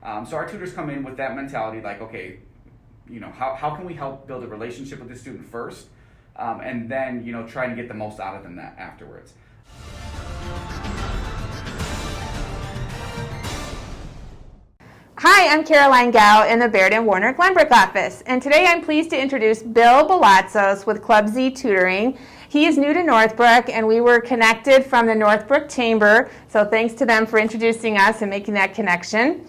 So our tutors come in with that mentality, like, okay, how can we help build a relationship with the student first, and then try and get the most out of them afterwards. Hi, I'm Caroline Gow in the Baird and Warner Glenbrook office, and today I'm pleased to introduce Bill Balatsos with Club Z Tutoring. He is new to Northbrook, and we were connected from the Northbrook Chamber, so thanks to them for introducing us and making that connection.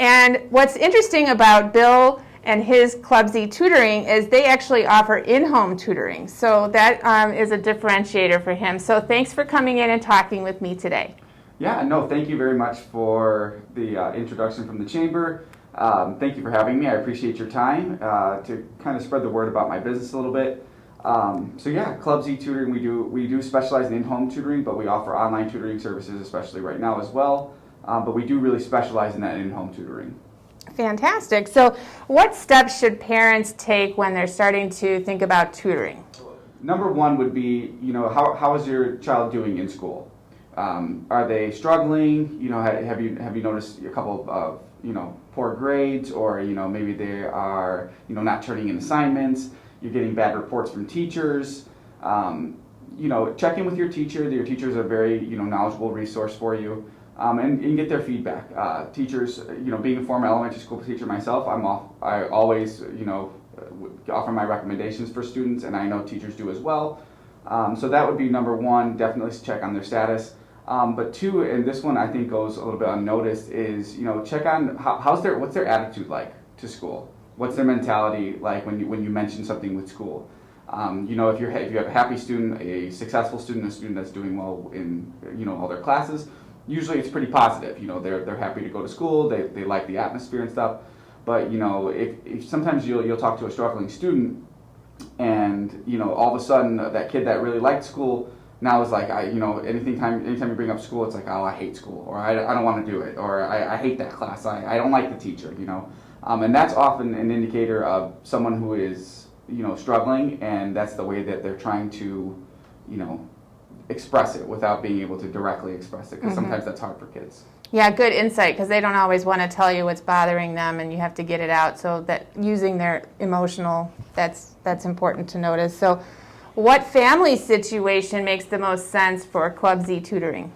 And what's interesting about Bill and his Club Z Tutoring is they actually offer in-home tutoring, so that is a differentiator for him. So thanks for coming in and talking with me today. Yeah, no, thank you very much for the introduction from the Chamber. Thank you for having me. I appreciate your time to kind of spread the word about my business a little bit. So yeah, Club Z Tutoring, we do specialize in-home tutoring, but we offer online tutoring services, especially right now as well. But we do really specialize in that in-home tutoring. Fantastic. So what steps should parents take when they're starting to think about tutoring? Number one would be, how is your child doing in school? Are they struggling? Have you noticed a couple of poor grades, or maybe they are not turning in assignments? You're getting bad reports from teachers. Check in with your teacher. Your teacher is a very knowledgeable resource for you, and get their feedback. Teachers, being a former elementary school teacher myself, I always offer my recommendations for students, and I know teachers do as well. So that would be number one. Definitely check on their status. But two, and this one I think goes a little bit unnoticed, is check on what's their attitude like to school. What's their mentality like when you mention something with school? If you have a happy student, a successful student, a student that's doing well in all their classes, usually it's pretty positive. They're happy to go to school. They like the atmosphere and stuff. But if sometimes you'll talk to a struggling student, and all of a sudden that kid that really liked school now is like, anytime you bring up school, it's like, oh, I hate school, or I don't want to do it, or I hate that class, I don't like the teacher, and that's often an indicator of someone who is struggling, and that's the way that they're trying to express it without being able to directly express it, because sometimes that's hard for kids. Yeah, good insight, because they don't always want to tell you what's bothering them, and you have to get it out. So that using their emotional, that's important to notice. So what family situation makes the most sense for Club Z Tutoring?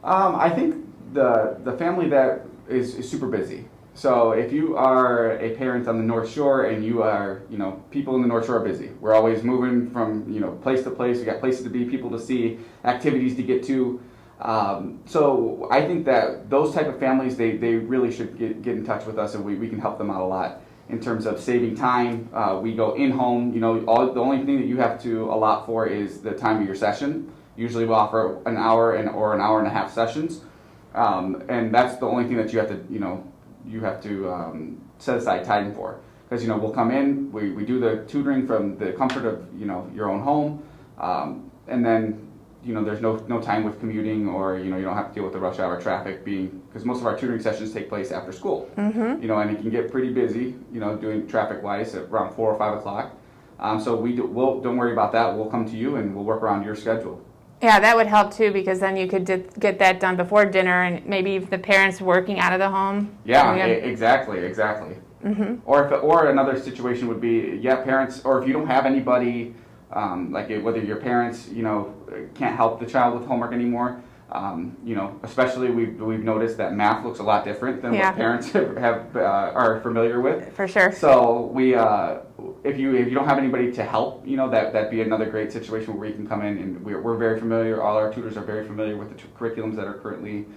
I think the family that is super busy. So if you are a parent on the North Shore, and you are, people in the North Shore are busy. We're always moving from, place to place. We got places to be, people to see, activities to get to. So I think that those type of families, they really should get in touch with us, and we can help them out a lot in terms of saving time. We go in-home. The only thing that you have to allot for is the time of your session. Usually we'll offer an hour or an hour and a half sessions, and that's the only thing that you have to set aside time for. Because we'll come in, we do the tutoring from the comfort of your own home, and then there's no time with commuting, or you don't have to deal with the rush hour traffic, because most of our tutoring sessions take place after school. And it can get pretty busy doing traffic wise at around 4 or 5 o'clock. So don't worry about that. We'll come to you and we'll work around your schedule. Yeah, that would help too, because then you could get that done before dinner, and maybe if the parents working out of the home. Yeah, exactly. Or another situation would be, parents, or if you don't have anybody, whether your parents can't help the child with homework anymore, especially we've noticed that math looks a lot different than what parents are familiar with. For sure. So if you don't have anybody to help, that'd be another great situation where you can come in, and we're very familiar. All our tutors are very familiar with the curriculums that are currently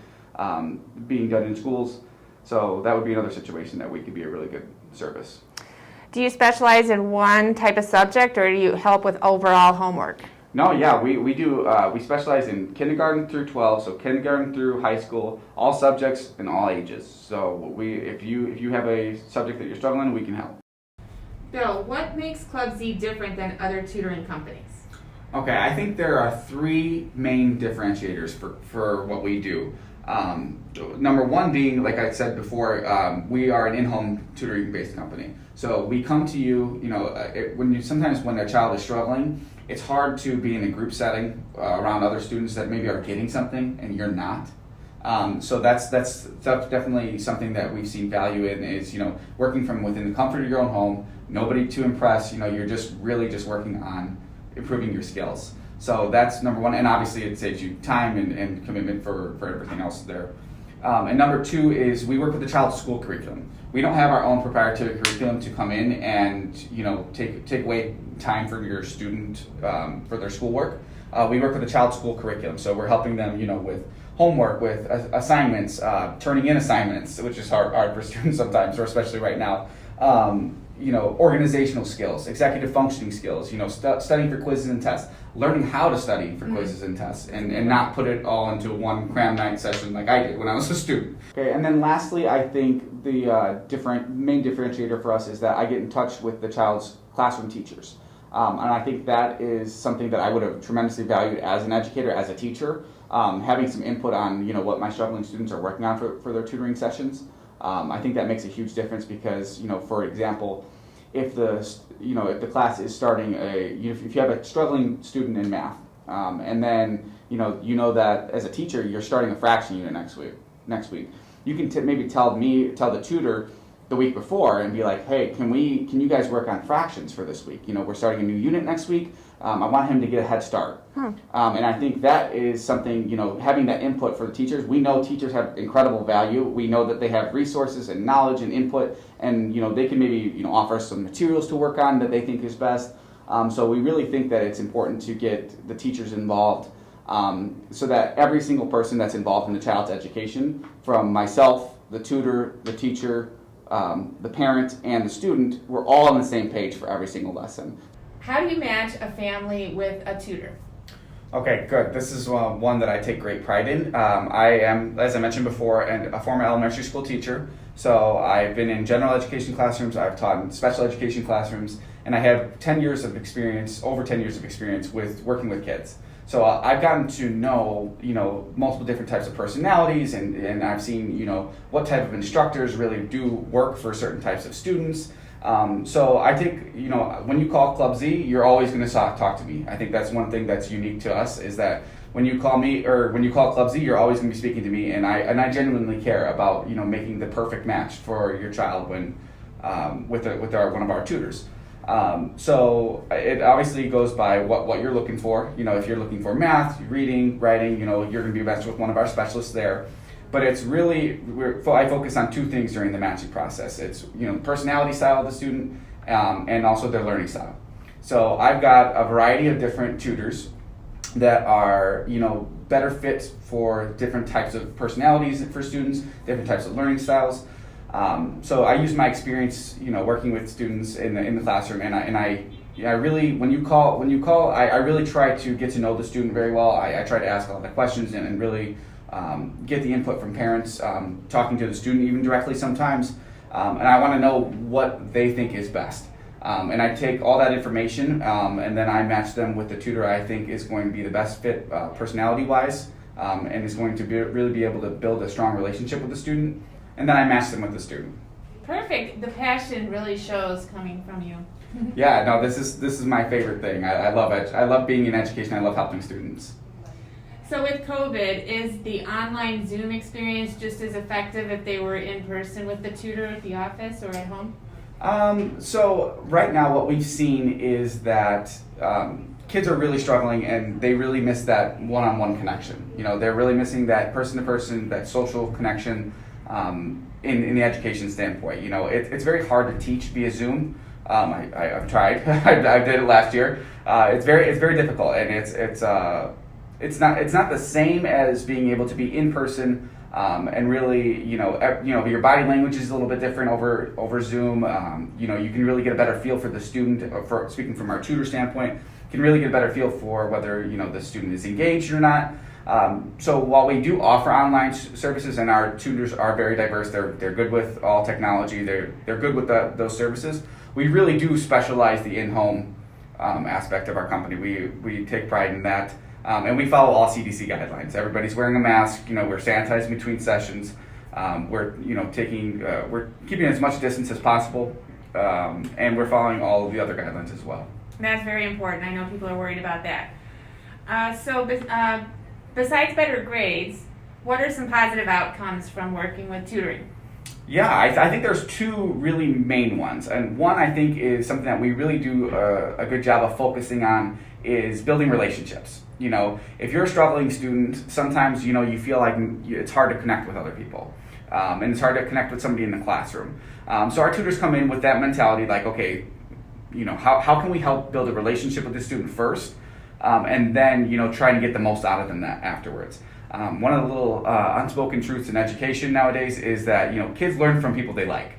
being done in schools. So that would be another situation that we could be a really good service. Do you specialize in one type of subject, or do you help with overall homework? No, yeah, we do. We specialize in kindergarten through 12, so kindergarten through high school, all subjects and all ages. So if you have a subject that you're struggling, we can help. Bill, what makes Club Z different than other tutoring companies? Okay, I think there are three main differentiators for what we do. Number one being, like I said before, we are an in-home tutoring-based company. So we come to you, sometimes when a child is struggling, it's hard to be in a group setting around other students that maybe are getting something and you're not. So that's definitely something that we've seen value in, is, working from within the comfort of your own home, nobody to impress, you're just really just working on improving your skills. So that's number one, and obviously it saves you time and commitment for everything else there. And number two is we work with the child's school curriculum. We don't have our own proprietary curriculum to come in and take away time from your student for their schoolwork. We work with the child's school curriculum, so we're helping them with homework, with assignments, turning in assignments, which is hard for students sometimes, or especially right now. Organizational skills, executive functioning skills, studying for quizzes and tests, learning how to study for quizzes and tests, and not put it all into one cram night session like I did when I was a student. Okay, and then lastly, I think the main differentiator for us is that I get in touch with the child's classroom teachers. And I think that is something that I would have tremendously valued as an educator, as a teacher, having some input on what my struggling students are working on for their tutoring sessions. I think that makes a huge difference because, for example, if the class is starting if you have a struggling student in math, and then that as a teacher you're starting a fraction unit next week, you can maybe tell the tutor the week before and be like, hey, can you guys work on fractions for this week? We're starting a new unit next week. I want him to get a head start. And I think that is something, having that input for the teachers. We know teachers have incredible value. We know that they have resources and knowledge and input, and they can maybe offer some materials to work on that they think is best. So we really think that it's important to get the teachers involved, so that every single person that's involved in the child's education, from myself, the tutor, the teacher, the parent, and the student, we're all on the same page for every single lesson. How do you match a family with a tutor? Okay, good. This is one that I take great pride in. I am, as I mentioned before, a former elementary school teacher. So I've been in general education classrooms, I've taught in special education classrooms, and I have over 10 years of experience with working with kids. So I've gotten to know, multiple different types of personalities, and I've seen, what type of instructors really do work for certain types of students. So I think, when you call Club Z, you're always going to talk to me. I think that's one thing that's unique to us, is that when you call me, or when you call Club Z, you're always going to be speaking to me, and I genuinely care about, making the perfect match for your child when with one of our tutors. So it obviously goes by what you're looking for. If you're looking for math, reading, writing, you're going to be best with one of our specialists there. But it's really, I focus on two things during the matching process. It's, personality style of the student, and also their learning style. So I've got a variety of different tutors that are, better fit for different types of personalities for students, different types of learning styles. So I use my experience, working with students in the classroom, and I really, when you call, I really try to get to know the student very well. I try to ask a lot of questions and really get the input from parents, talking to the student even directly sometimes, and I want to know what they think is best. And I take all that information, and then I match them with the tutor I think is going to be the best fit personality-wise, and is going to really be able to build a strong relationship with the student, and then I match them with the student. Perfect. The passion really shows coming from you. Yeah, no, this is my favorite thing. I love it. I love being in education. I love helping students. So with COVID, is the online Zoom experience just as effective if they were in person with the tutor at the office or at home? So right now what we've seen is that kids are really struggling, and they really miss that one-on-one connection. They're really missing that person-to-person, that social connection in the education standpoint. It's very hard to teach via Zoom. I've tried. I did it last year. It's very difficult, and it's not the same as being able to be in person, and really, your body language is a little bit different over Zoom. You can really get a better feel for the student. For speaking from our tutor standpoint, can really get a better feel for whether the student is engaged or not. So while we do offer online services, and our tutors are very diverse, they're good with all technology. They're good with those services. We really do specialize the in-home aspect of our company. We take pride in that. And we follow all CDC guidelines. Everybody's wearing a mask. We're sanitizing between sessions. We're keeping as much distance as possible, and we're following all of the other guidelines as well. That's very important. I know people are worried about that. So besides better grades, What are some positive outcomes from working with tutoring? Yeah, I think there's two really main ones. And one I think is something that we really do a good job of focusing on is building relationships. You know, if you're a struggling student, sometimes, you know, you feel like it's hard to connect with other people. And it's hard to connect with somebody in the classroom. So our tutors come in with that mentality like, okay, you know, how can we help build a relationship with the student first? And then, you know, try and get the most out of them afterwards. One of the little unspoken truths in education nowadays is that, you know, kids learn from people they like.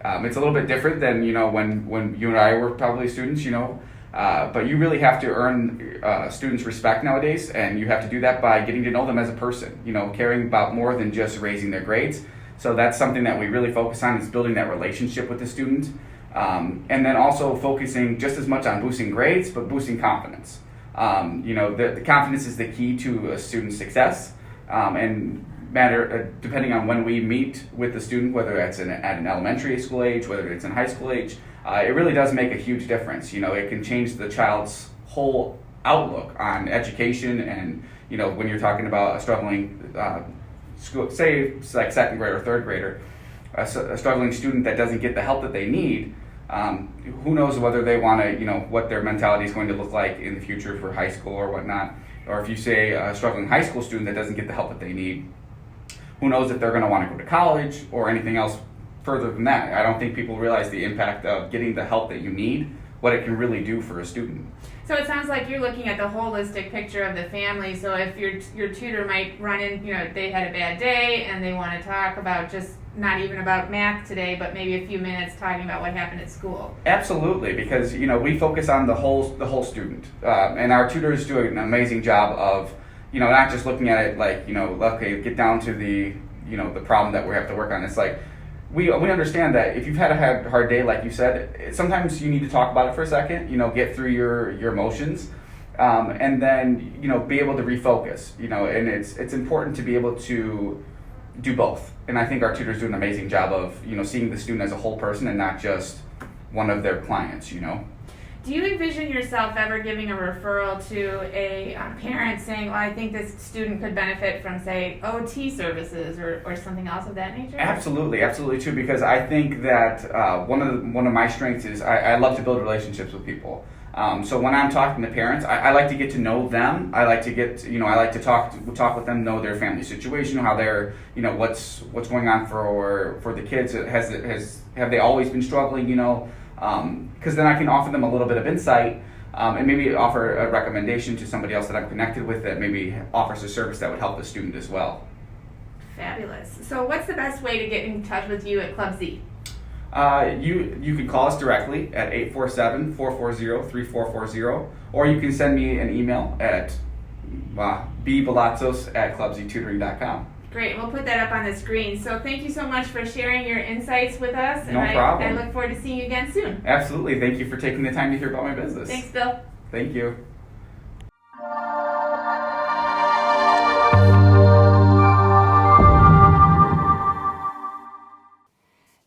It's a little bit different than, you know, when you and I were probably students, you know, but you really have to earn students' respect nowadays, and you have to do that by getting to know them as a person, you know, caring about more than just raising their grades. So that's something that we really focus on, is building that relationship with the student, and then also focusing just as much on boosting grades, but boosting confidence. You know, the confidence is the key to a student's success, and depending on when we meet with the student, whether it's at an elementary school age, whether it's in high school age, it really does make a huge difference. You know, it can change the child's whole outlook on education, and, you know, when you're talking about a struggling school, say it's like second grade or third grader, a struggling student that doesn't get the help that they need, who knows whether they want to, you know, what their mentality is going to look like in the future for high school or whatnot. Or if you say a struggling high school student that doesn't get the help that they need, who knows if they're going to want to go to college or anything else further than that. I don't think people realize the impact of getting the help that you need, what it can really do for a student. So it sounds like you're looking at the holistic picture of the family. So if your tutor might run in, you know, they had a bad day and they want to talk about just not even about math today, but maybe a few minutes talking about what happened at school. Absolutely, because, you know, we focus on the whole student, and our tutors do an amazing job of, you know, not just looking at it like, you know, okay, get down to the, you know, the problem that we have to work on. It's like we understand that if you've had a hard day, like you said, sometimes you need to talk about it for a second, you know, get through your emotions, and then, you know, be able to refocus, you know, and it's important to be able to do both. And I think our tutors do an amazing job of, you know, seeing the student as a whole person and not just one of their clients, you know. Do you envision yourself ever giving a referral to a parent saying, well, I think this student could benefit from, say, OT services or something else of that nature? Absolutely too, because I think that one of my strengths is I love to build relationships with people. So when I'm talking to parents, I like to get to know them. I like to talk with them, know their family situation, how they're, you know, what's going on for the kids. Have they always been struggling, you know? Because then I can offer them a little bit of insight, and maybe offer a recommendation to somebody else that I'm connected with that maybe offers a service that would help the student as well. Fabulous. So what's the best way to get in touch with you at Club Z? You can call us directly at 847-440-3440, or you can send me an email at bbalatsos@clubztutoring.com. Great. We'll put that up on the screen. So thank you so much for sharing your insights with us. No problem. I look forward to seeing you again soon. Absolutely. Thank you for taking the time to hear about my business. Thanks, Bill. Thank you.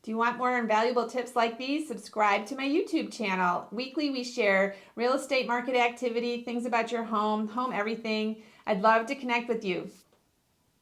Do you want more invaluable tips like these? Subscribe to my YouTube channel. Weekly we share real estate market activity, things about your home everything. I'd love to connect with you.